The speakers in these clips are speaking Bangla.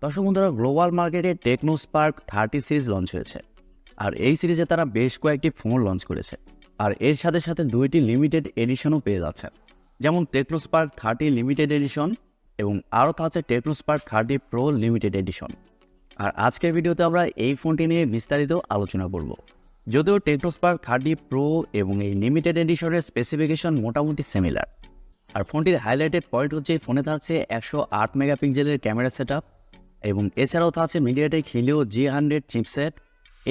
দর্শক বন্ধুরা, গ্লোবাল মার্কেটে টেকনো স্পার্ক 30 সিরিজ লঞ্চ হয়েছে। আর এই সিরিজে তারা বেশ কয়েকটি ফোন লঞ্চ করেছে। আর এর সাথে সাথে দুইটি লিমিটেড এডিশনও পেয়ে যাচ্ছে, যেমন টেকনো স্পার্ক 30 লিমিটেড এডিশন এবং আরও থাকছে Tecno Spark 30 pro limited edition. আর আজকের ভিডিওতে আমরা এই ফোনটি নিয়ে বিস্তারিত আলোচনা করব। যদিও টেকনো স্পার্ক 30 প্রো এবং এই লিমিটেড এডিশনের স্পেসিফিকেশন মোটামুটি সিমিলার। আর ফোনটির হাইলাইটেড পয়েন্ট হচ্ছে ফোনে থাকছে 108 মেগাপিক্সেলের ক্যামেরা সেটআপ এবং এছাড়াও থাকছে মিডিয়াটেক হিলিও G100 চিপসেট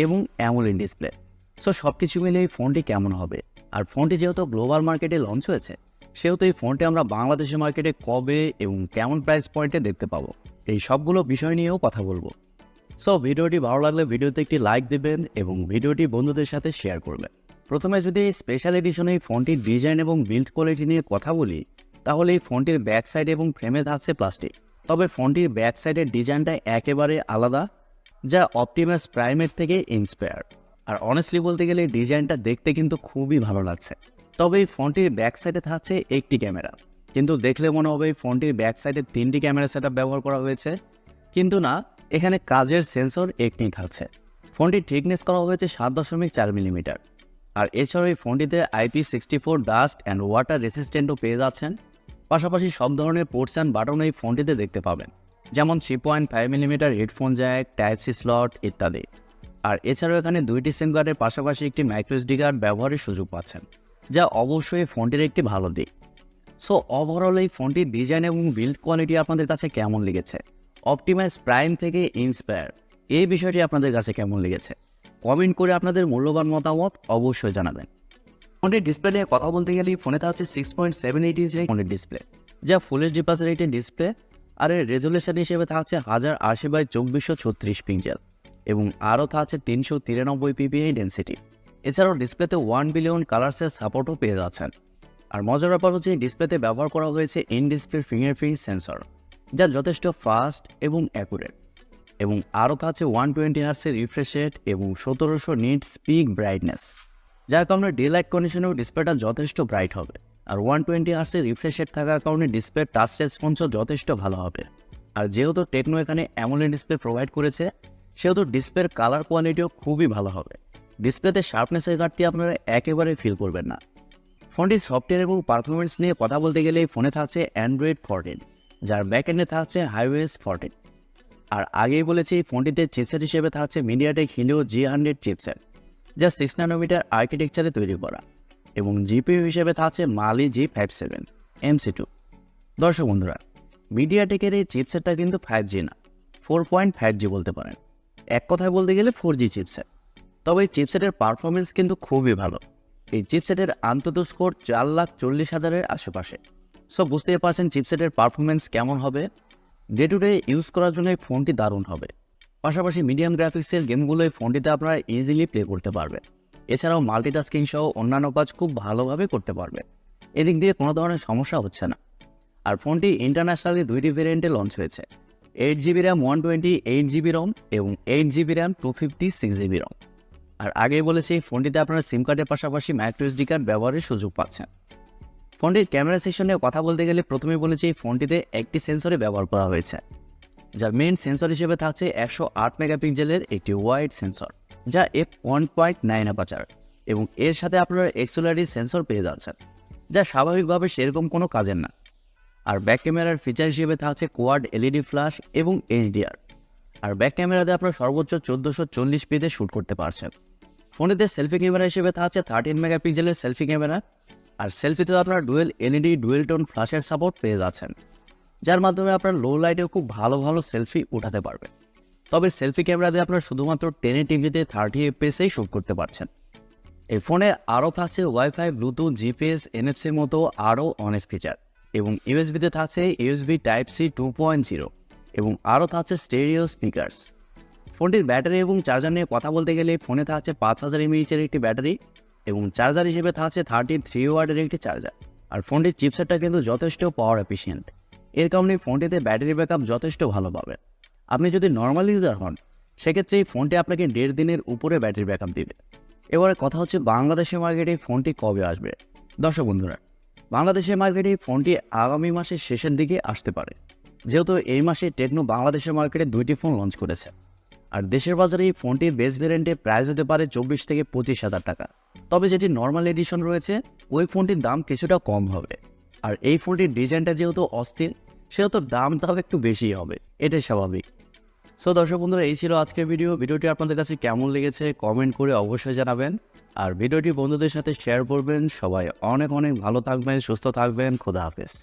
এবং অ্যামোলেড ডিসপ্লে। সো সব কিছু মিলে এই ফোনটি কেমন হবে, আর ফোনটি যেহেতু গ্লোবাল মার্কেটে লঞ্চ হয়েছে, সেহেতু এই ফোনটি আমরা বাংলাদেশের মার্কেটে কবে এবং কেমন প্রাইস পয়েন্টে দেখতে পাবো, এই সবগুলো বিষয় নিয়েও কথা বলবো। সো ভিডিওটি ভালো লাগলে ভিডিওতে একটি লাইক দেবেন এবং ভিডিওটি বন্ধুদের সাথে শেয়ার করবেন। প্রথমে যদি এই স্পেশাল এডিশনে এই ফোনটির ডিজাইন এবং বিল্ড কোয়ালিটি নিয়ে কথা বলি, তাহলে এই ফোনটির ব্যাক সাইড এবং ফ্রেমে থাকছে প্লাস্টিক। তবে ফোনটির ব্যাক সাইডের ডিজাইনটা একেবারে আলাদা, যা অপটিমাস প্রাইমের থেকে ইন্সপায়ার। আর অনেস্টলি বলতে গেলে ডিজাইনটা দেখতে কিন্তু খুবই ভালো লাগছে। তবে এই ফোনটির ব্যাক সাইডে থাকছে একটি ক্যামেরা, কিন্তু দেখলে মনে হবে এই ফোনটির ব্যাক সাইডে 3টি ক্যামেরা সেটআপ ব্যবহার করা হয়েছে, কিন্তু না, এখানে কাজের সেন্সর একটি থাকছে। ফোনটির থিকনেস করা হয়েছে 7.4 মিলিমিটার। আর এছাড়াও এই ফোনটিতে IP64 ডাস্ট অ্যান্ড ওয়াটার রেসিস্ট্যান্টও পেয়ে যাচ্ছেন। পাশাপাশি সব ধরনের পোর্টস অ্যান্ড বাটন এই ফোনটিতে দেখতে পাবেন, যেমন 3.5 millimetre headphone jack, type C slot ইত্যাদি। আর এছাড়াও এখানে দুইটি সিম কার্ডের পাশাপাশি একটি মাইক্রোএসডি কার্ড ব্যবহারের সুযোগ পাচ্ছেন, যা অবশ্যই ফোনটির একটি ভালো দিক। সো ওভারঅল এই ফোনটির ডিজাইন এবং বিল্ড কোয়ালিটি আপনাদের কাছে কেমন লেগেছে? অপটিমাইজ প্রাইম থেকে ইন্সপায়ার, এই বিষয়টি আপনাদের কাছে কেমন লেগেছে? কমেন্ট করে আপনাদের মূল্যবান মতামত অবশ্যই জানাবেন। ফোনের ডিসপ্লে নিয়ে কথা বলতে গেলে ফোনে থাকছে 6.78 ইঞ্চের ফোনের ডিসপ্লে, যা ফুল এইচডি প্লাস রেটের ডিসপ্লে। আর এর রেজুলেশন হিসেবে থাকছে 1080x2436 পিক্সেল এবং আরও থাকছে 393 ppi ডেন্সিটি। এছাড়াও ডিসপ্লেতে 1 বিলিয়ন কালার্সের সাপোর্টও পেয়ে যাচ্ছেন। আর মজার ব্যাপার হচ্ছে ডিসপ্লেতে ব্যবহার করা হয়েছে ইন ডিসপ্লে ফিঙ্গারপ্রিন্ট সেন্সর, যা যথেষ্ট ফাস্ট এবং অ্যাকুরেট। এবং আরও থাকছে 120 হার্টসের রিফ্রেশ রেট এবং 1700 নিটস পিক ব্রাইটনেস, যার কারণে ডে লাইট কন্ডিশনেও ডিসপ্লেটা যথেষ্ট ব্রাইট হবে। আর 120 হার্টসের রিফ্রেশ রেট থাকার কারণে ডিসপ্লের টাচ রেসপন্সও যথেষ্ট ভালো হবে। আর যেহেতু টেকনো এখানে অ্যামোলেড ডিসপ্লে প্রোভাইড করেছে, সেহেতু ডিসপ্লের কালার কোয়ালিটিও খুবই ভালো হবে। ডিসপ্লেতে শার্পনেসের ঘাটতি আপনারা একেবারে ফিল করবেন না। ফোনটির সফটওয়্যার এবং পারফরমেন্স নিয়ে কথা বলতে গেলে এই ফোনে থাকছে অ্যান্ড্রয়েড 14, যার ব্যাকএন্ডে থাকছে iOS 14। আর আগেই বলেছি এই ফোনটিতে চিপসেট হিসেবে থাকছে মিডিয়াটেক হিলিও G100 চিপসেট, যা 6 ন্যানোমিটার আর্কিটেকচারে তৈরি করা, এবং জিপিইউ হিসেবে থাকছে মালি G57 MC2। দর্শক বন্ধুরা, মিডিয়াটেকের এই চিপসেটটা কিন্তু 5G না, 4.5G বলতে পারেন। এক কথায় বলতে গেলে 4G চিপসেট। তবে এই চিপসেটের পারফরমেন্স কিন্তু খুবই ভালো। এই চিপসেটের আন্তত স্কোর 4,40,000-এর আশেপাশে। সো বুঝতেই পারছেন চিপসেটের পারফরমেন্স কেমন হবে। ডে টু ডে ইউজ করার জন্য এই ফোনটি দারুণ হবে। পাশাপাশি মিডিয়াম গ্রাফিক্সের গেমগুলো এই ফোনটিতে আপনারা ইজিলি প্লে করতে পারবেন। এছাড়াও মাল্টিটাস্কিং সহ অন্যান্য কাজ খুব ভালোভাবে করতে পারবেন। এদিক দিয়ে কোনো ধরনের সমস্যা হচ্ছে না। আর ফোনটি ইন্টারন্যাশনালি দুইটি ভেরিয়েন্টে লঞ্চ হয়েছে, 8GB RAM 128GB ROM এবং 8GB RAM 256GB ROM। আর আগেই বলেছি এই ফোনটিতে আপনারা সিম কার্ডের পাশাপাশি মাইক্রোএসডি কার্ড ব্যবহারের সুযোগ পাচ্ছেন। ফোনটির ক্যামেরা সেকশন নিয়ে কথা বলতে গেলে প্রথমে বলেছি এই ফোনটিতে একটি সেন্সরে ব্যবহার করা হয়েছে, যার মেইন সেন্সর হিসেবে থাকছে 108 মেগাপিক্সেলের একটি ওয়াইড সেন্সর, যা f1.9 অ্যাপারচার, এবং এর সাথে আপনারা এক্সেলারি সেন্সর পেয়ে যাচ্ছেন, যা স্বাভাবিকভাবে সেরকম কোনো কাজের না। আর ব্যাক ক্যামেরার ফিচার হিসেবে থাকছে কোয়াড এলইডি ফ্ল্যাশ এবং HDR। আর ব্যাক ক্যামেরাতে আপনারা সর্বোচ্চ 1440pতে শ্যুট করতে পারছেন। ফোনেতে সেলফি ক্যামেরা হিসেবে থাকছে 13 মেগাপিক্সেলের সেলফি ক্যামেরা। আর সেলফিতেও আপনারা ডুয়েল এলইডি ডুয়েল টোন ফ্ল্যাশের সাপোর্ট পেয়ে যাচ্ছেন, যার মাধ্যমে আপনার লো লাইটেও খুব ভালো ভালো সেলফি উঠাতে পারবেন। তবে সেলফি ক্যামেরা দিয়ে আপনারা শুধুমাত্র 1080pতে 30fps-এই শ্যুট করতে পারছেন। এই ফোনে আরও থাকছে ওয়াইফাই, ব্লুটুথ, জিপিএস, এনএফসির মতো আরও অনেক ফিচার, এবং ইউএসবিতে থাকছে ইউএসবি টাইপ সি 2.0 এবং আরও থাকছে স্টেরিও স্পিকার্স। ফোনটির ব্যাটারি এবং চার্জার নিয়ে কথা বলতে গেলে ফোনে থাকছে 5000 mAh-এর একটি ব্যাটারি এবং চার্জার হিসেবে থাকছে 33 ওয়াটের একটি চার্জার। আর ফোনটির চিপসেটটা কিন্তু যথেষ্ট পাওয়ার এফিশিয়েন্ট, এর কারণে ফোনটিতে ব্যাটারি ব্যাকআপ যথেষ্ট ভালো পাবে। আপনি যদি নর্মাল ইউজার হন, সেক্ষেত্রে এই ফোনটি আপনাকে 1.5 দিনের উপরে ব্যাটারি ব্যাকআপ দিবে। এবারে কথা হচ্ছে বাংলাদেশের মার্কেটে এই ফোনটি কবে আসবে। দর্শক বন্ধুরা, বাংলাদেশের মার্কেটে এই ফোনটি আগামী মাসের শেষের দিকে আসতে পারে। যেহেতু এই মাসে টেকনো বাংলাদেশের মার্কেটে 2টি ফোন লঞ্চ করেছে, আর দেশের বাজারে এই ফোনটির বেস ভেরিয়েন্টের প্রাইস হতে পারে 24 থেকে 25,000 টাকা। তবে যেটি নর্মাল এডিশন রয়েছে ওই ফোনটির দাম কিছুটা কম হবে। আর এই ফোনটির ডিজাইনটা যেহেতু অস্থির, সেহেতু দামটাও একটু বেশি হবে, এটাই স্বাভাবিক। সো দর্শক বন্ধুরা, এই ছিল আজকের ভিডিওটি আপনাদের কাছে কেমন লেগেছে কমেন্ট করে অবশ্যই জানাবেন। আর ভিডিওটি বন্ধুদের সাথে শেয়ার করবেন। সবাই অনেক অনেক ভালো থাকবেন, সুস্থ থাকবেন। খোদা হাফেজ।